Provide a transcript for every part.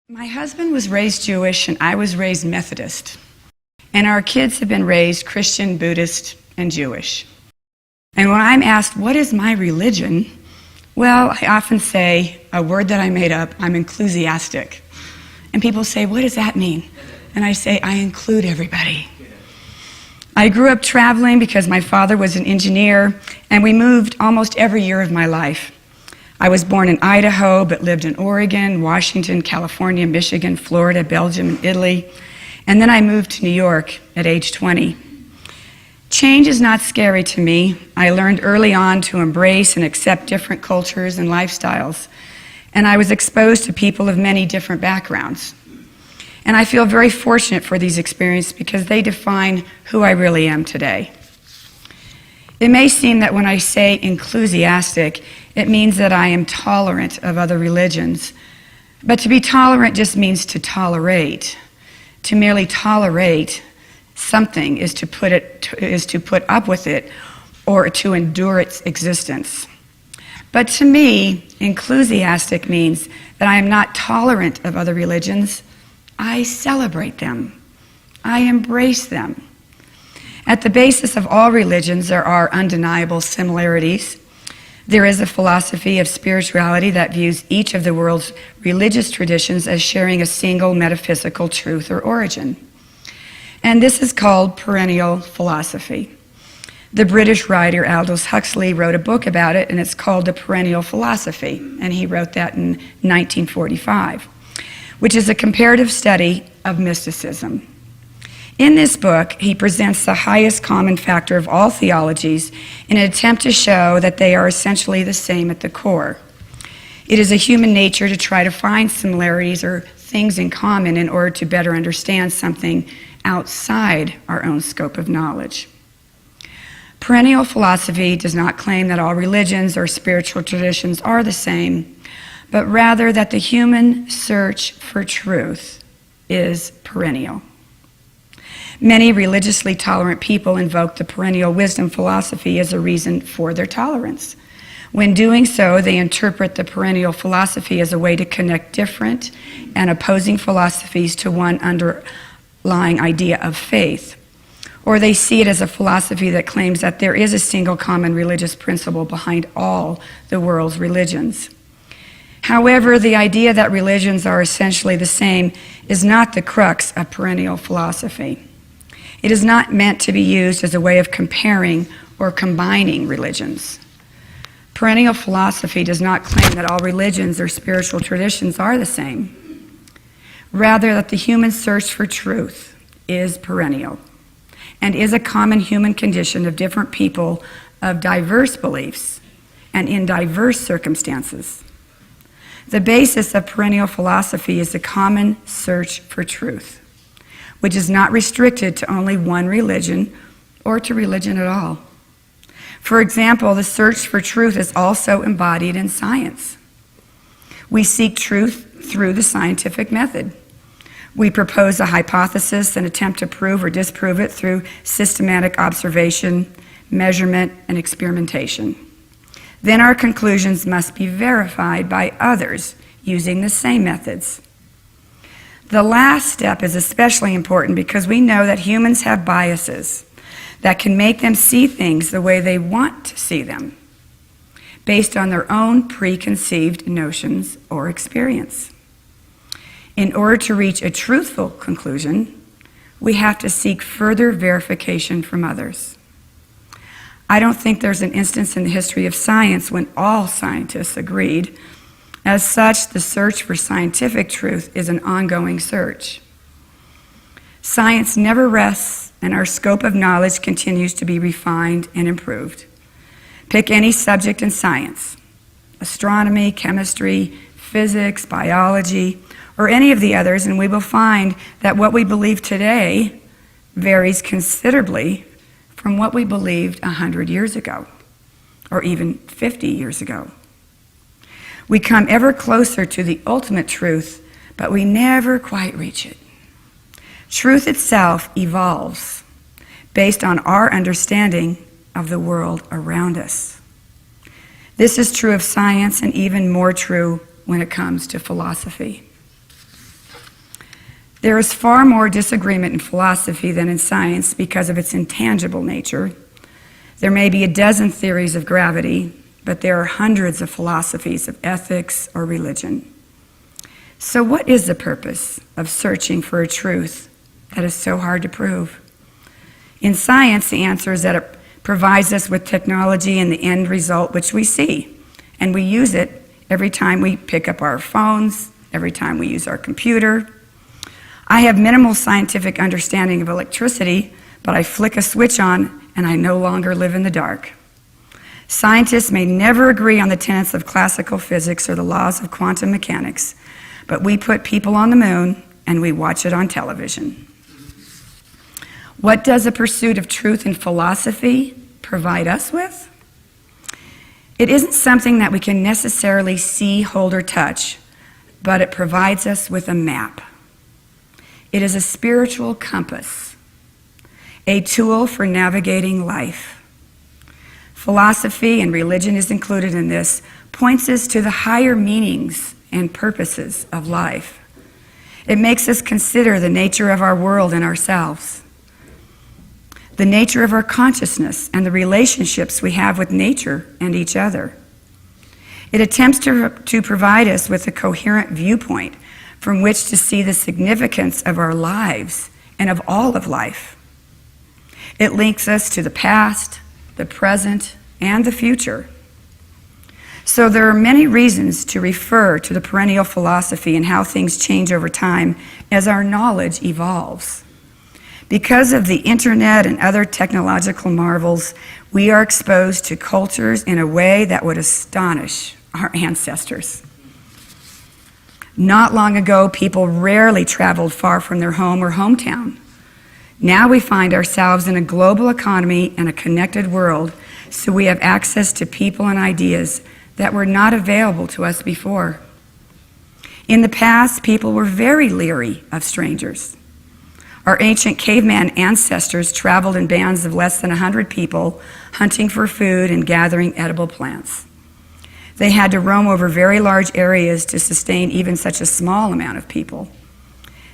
My husband was raised Jewish and I was raised Methodist. And our kids have been raised Christian, Buddhist, and Jewish. And when I'm asked, what is my religion? Well, I often say a word that I made up, I'm inclusiastic. And people say, what does that mean? And I say, I include everybody. I grew up traveling because my father was an engineer, and we moved almost every year of my life. I was born in Idaho, but lived in Oregon, Washington, California, Michigan, Florida, Belgium, and Italy. And then I moved to New York at age 20. Change is not scary to me. I learned early on to embrace and accept different cultures and lifestyles. And I was exposed to people of many different backgrounds. And I feel very fortunate for these experiences because they define who I really am today. It may seem that when I say inclusiastic, it means that I am tolerant of other religions. But to be tolerant just means to tolerate. To merely tolerate something is to put up with it or to endure its existence. But to me, inclusiastic means that I am not tolerant of other religions. I celebrate them. I embrace them. At the basis of all religions, there are undeniable similarities. There is a philosophy of spirituality that views each of the world's religious traditions as sharing a single metaphysical truth or origin. And this is called Perennial Philosophy. The British writer Aldous Huxley wrote a book about it, and it's called The Perennial Philosophy, and he wrote that in 1945, which is a comparative study of mysticism. In this book, he presents the highest common factor of all theologies in an attempt to show that they are essentially the same at the core. It is a human nature to try to find similarities or things in common in order to better understand something outside our own scope of knowledge. Perennial philosophy does not claim that all religions or spiritual traditions are the same, but rather that the human search for truth is perennial. Many religiously tolerant people invoke the perennial wisdom philosophy as a reason for their tolerance. When doing so, they interpret the perennial philosophy as a way to connect different and opposing philosophies to one underlying idea of faith. Or they see it as a philosophy that claims that there is a single common religious principle behind all the world's religions. However, the idea that religions are essentially the same is not the crux of perennial philosophy. It is not meant to be used as a way of comparing or combining religions. Perennial philosophy does not claim that all religions or spiritual traditions are the same. Rather, that the human search for truth is perennial and is a common human condition of different people of diverse beliefs and in diverse circumstances. The basis of perennial philosophy is the common search for truth, which is not restricted to only one religion or to religion at all. For example, the search for truth is also embodied in science. We seek truth through the scientific method. We propose a hypothesis and attempt to prove or disprove it through systematic observation, measurement, and experimentation. Then our conclusions must be verified by others using the same methods. The last step is especially important because we know that humans have biases that can make them see things the way they want to see them, based on their own preconceived notions or experience. In order to reach a truthful conclusion, we have to seek further verification from others. I don't think there's an instance in the history of science when all scientists agreed. As such, the search for scientific truth is an ongoing search. Science never rests, and our scope of knowledge continues to be refined and improved. Pick any subject in science, astronomy, chemistry, physics, biology, or any of the others, and we will find that what we believe today varies considerably from what we believed 100 years ago, or even 50 years ago. We come ever closer to the ultimate truth, but we never quite reach it. Truth itself evolves based on our understanding of the world around us. This is true of science and even more true when it comes to philosophy. There is far more disagreement in philosophy than in science because of its intangible nature. There may be a dozen theories of gravity, but there are hundreds of philosophies of ethics or religion. So what is the purpose of searching for a truth that is so hard to prove? In science, the answer is that it provides us with technology and the end result which we see, and we use it every time we pick up our phones, every time we use our computer. I have minimal scientific understanding of electricity, but I flick a switch on and I no longer live in the dark. Scientists may never agree on the tenets of classical physics or the laws of quantum mechanics, but we put people on the moon and we watch it on television. What does a pursuit of truth in philosophy provide us with? It isn't something that we can necessarily see, hold, or touch, but it provides us with a map. It is a spiritual compass, a tool for navigating life. Philosophy, and religion is included in this, points us to the higher meanings and purposes of life. It makes us consider the nature of our world and ourselves, the nature of our consciousness and the relationships we have with nature and each other. It attempts to provide us with a coherent viewpoint from which to see the significance of our lives and of all of life. It links us to the past, the present, and the future. So there are many reasons to refer to the perennial philosophy and how things change over time as our knowledge evolves. Because of the internet and other technological marvels, we are exposed to cultures in a way that would astonish our ancestors. Not long ago, people rarely traveled far from their home or hometown. Now we find ourselves in a global economy and a connected world, so we have access to people and ideas that were not available to us before. In the past, people were very leery of strangers. Our ancient caveman ancestors traveled in bands of less than 100 people, hunting for food and gathering edible plants. They had to roam over very large areas to sustain even such a small amount of people.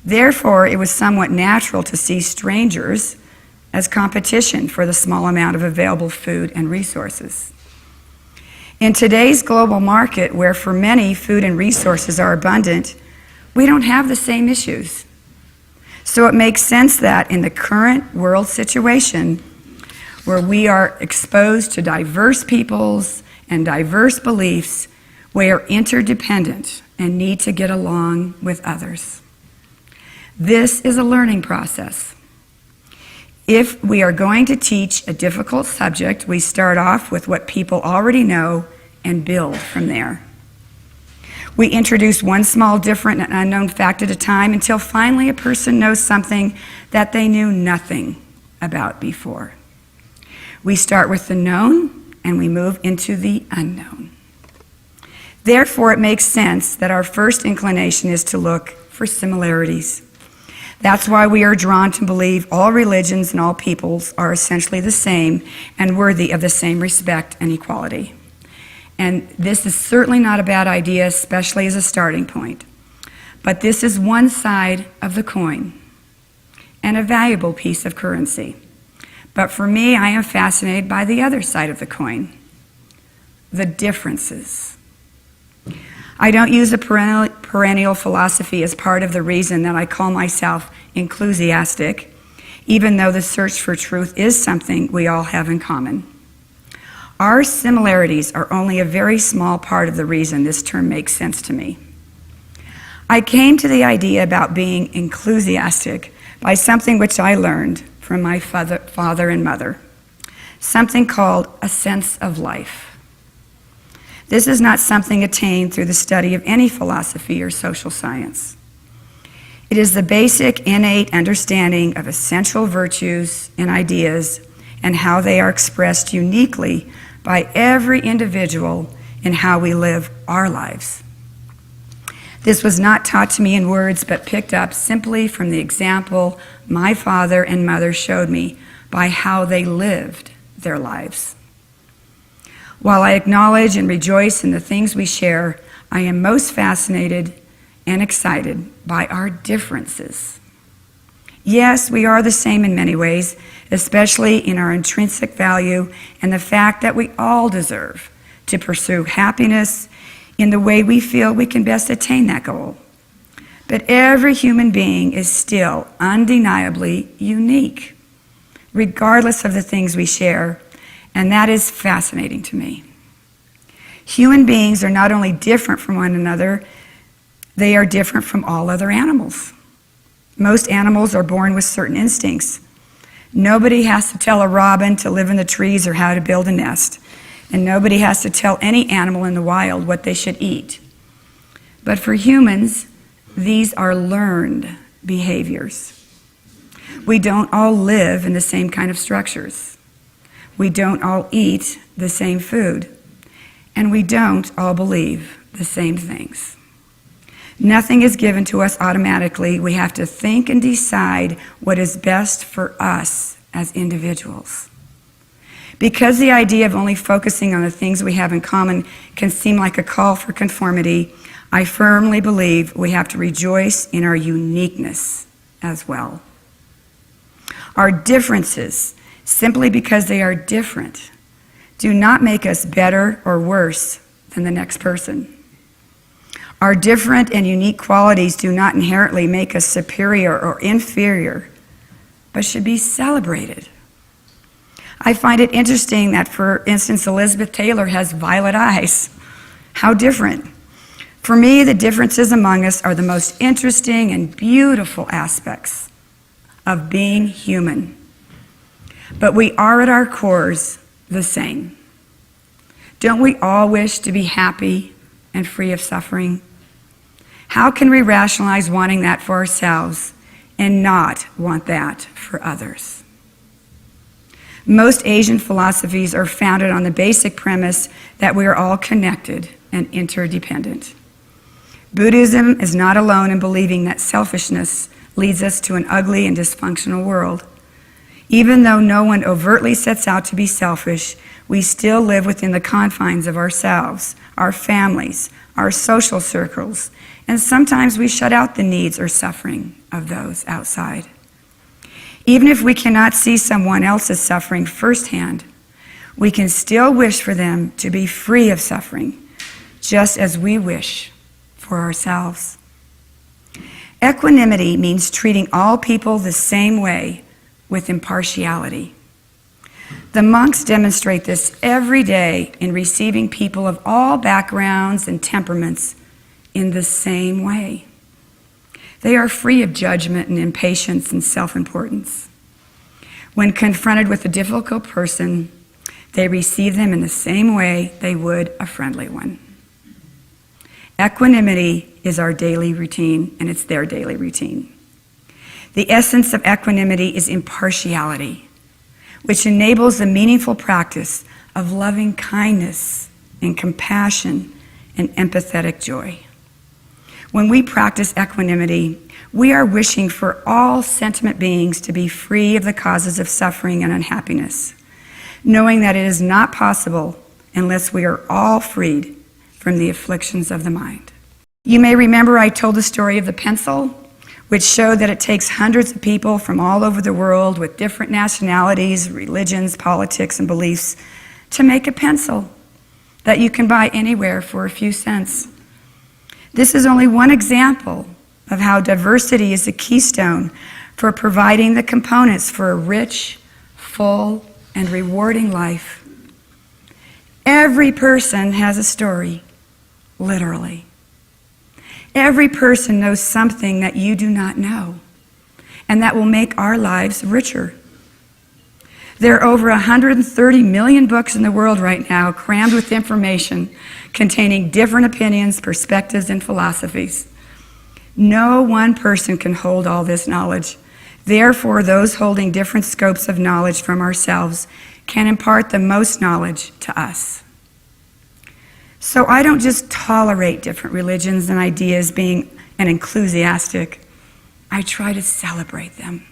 Therefore, it was somewhat natural to see strangers as competition for the small amount of available food and resources. In today's global market, where for many food and resources are abundant, we don't have the same issues. So it makes sense that in the current world situation, where we are exposed to diverse peoples and diverse beliefs, we are interdependent and need to get along with others. This is a learning process. If we are going to teach a difficult subject, we start off with what people already know and build from there. We introduce one small, different, and unknown fact at a time until finally a person knows something that they knew nothing about before. We start with the known and we move into the unknown. Therefore, it makes sense that our first inclination is to look for similarities. That's why we are drawn to believe all religions and all peoples are essentially the same and worthy of the same respect and equality. And this is certainly not a bad idea, especially as a starting point. But this is one side of the coin and a valuable piece of currency. But for me, I am fascinated by the other side of the coin, the differences. I don't use the perennial philosophy as part of the reason that I call myself inclusiastic, even though the search for truth is something we all have in common. Our similarities are only a very small part of the reason this term makes sense to me. I came to the idea about being inclusiastic by something which I learned from my father and mother, something called a sense of life. This is not something attained through the study of any philosophy or social science. It is the basic innate understanding of essential virtues and ideas and how they are expressed uniquely by every individual in how we live our lives. This was not taught to me in words, but picked up simply from the example my father and mother showed me by how they lived their lives. While I acknowledge and rejoice in the things we share, I am most fascinated and excited by our differences. Yes, we are the same in many ways, especially in our intrinsic value and the fact that we all deserve to pursue happiness in the way we feel we can best attain that goal. But every human being is still undeniably unique, regardless of the things we share, and that is fascinating to me. Human beings are not only different from one another, they are different from all other animals. Most animals are born with certain instincts. Nobody has to tell a robin to live in the trees or how to build a nest, and nobody has to tell any animal in the wild what they should eat. But for humans, these are learned behaviors. We don't all live in the same kind of structures. We don't all eat the same food. And we don't all believe the same things. Nothing is given to us automatically. We have to think and decide what is best for us as individuals. Because the idea of only focusing on the things we have in common can seem like a call for conformity, I firmly believe we have to rejoice in our uniqueness as well. Our differences, simply because they are different, do not make us better or worse than the next person. Our different and unique qualities do not inherently make us superior or inferior, but should be celebrated. I find it interesting that, for instance, Elizabeth Taylor has violet eyes. How different. For me, the differences among us are the most interesting and beautiful aspects of being human. But we are at our cores the same. Don't we all wish to be happy and free of suffering? How can we rationalize wanting that for ourselves and not want that for others? Most Asian philosophies are founded on the basic premise that we are all connected and interdependent. Buddhism is not alone in believing that selfishness leads us to an ugly and dysfunctional world. Even though no one overtly sets out to be selfish, we still live within the confines of ourselves, our families, our social circles, and sometimes we shut out the needs or suffering of those outside. Even if we cannot see someone else's suffering firsthand, we can still wish for them to be free of suffering, just as we wish for ourselves. Equanimity means treating all people the same way with impartiality. The monks demonstrate this every day in receiving people of all backgrounds and temperaments in the same way. They are free of judgment and impatience and self-importance. When confronted with a difficult person, they receive them in the same way they would a friendly one. Equanimity is our daily routine, and it's their daily routine. The essence of equanimity is impartiality, which enables the meaningful practice of loving kindness and compassion and empathetic joy. When we practice equanimity, we are wishing for all sentient beings to be free of the causes of suffering and unhappiness, knowing that it is not possible unless we are all freed from the afflictions of the mind. You may remember I told the story of the pencil, which showed that it takes hundreds of people from all over the world with different nationalities, religions, politics, and beliefs to make a pencil that you can buy anywhere for a few cents. This is only one example of how diversity is a keystone for providing the components for a rich, full, and rewarding life. Every person has a story, literally. Every person knows something that you do not know, and that will make our lives richer. There are over 130 million books in the world right now crammed with information containing different opinions, perspectives, and philosophies. No one person can hold all this knowledge. Therefore, those holding different scopes of knowledge from ourselves can impart the most knowledge to us. So I don't just tolerate different religions and ideas being an inclusiastic. I try to celebrate them.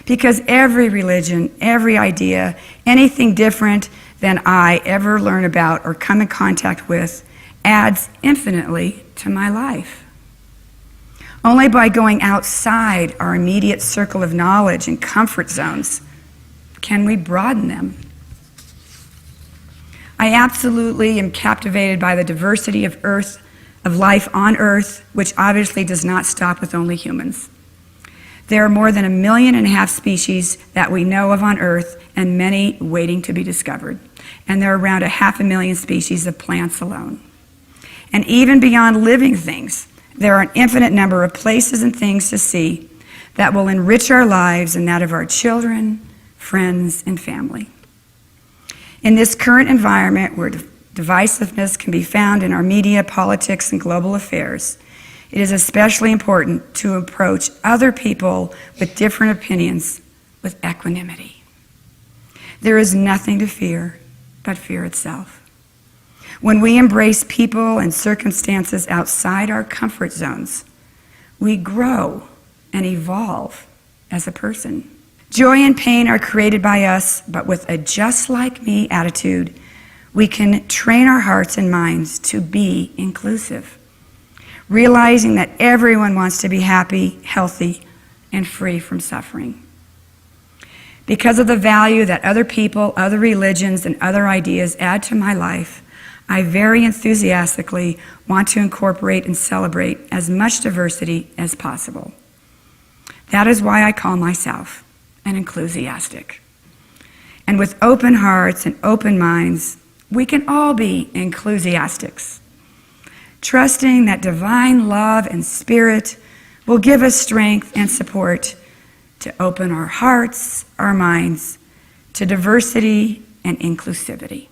Because every religion, every idea, anything different than I ever learn about or come in contact with adds infinitely to my life. Only by going outside our immediate circle of knowledge and comfort zones can we broaden them. I absolutely am captivated by the diversity of life on Earth, which obviously does not stop with only humans. There are more than 1.5 million species that we know of on Earth, and many waiting to be discovered. And there are around 500,000 species of plants alone. And even beyond living things, there are an infinite number of places and things to see that will enrich our lives and that of our children, friends, and family. In this current environment where divisiveness can be found in our media, politics, and global affairs, it is especially important to approach other people with different opinions with equanimity. There is nothing to fear but fear itself. When we embrace people and circumstances outside our comfort zones, we grow and evolve as a person. Joy and pain are created by us, but with a just like me attitude, we can train our hearts and minds to be inclusive, realizing that everyone wants to be happy, healthy, and free from suffering. Because of the value that other people, other religions, and other ideas add to my life, I very enthusiastically want to incorporate and celebrate as much diversity as possible. That is why I call myself an inclusiastic. And with open hearts and open minds, we can all be inclusiastics, trusting that divine love and spirit will give us strength and support to open our hearts, our minds to diversity and inclusivity.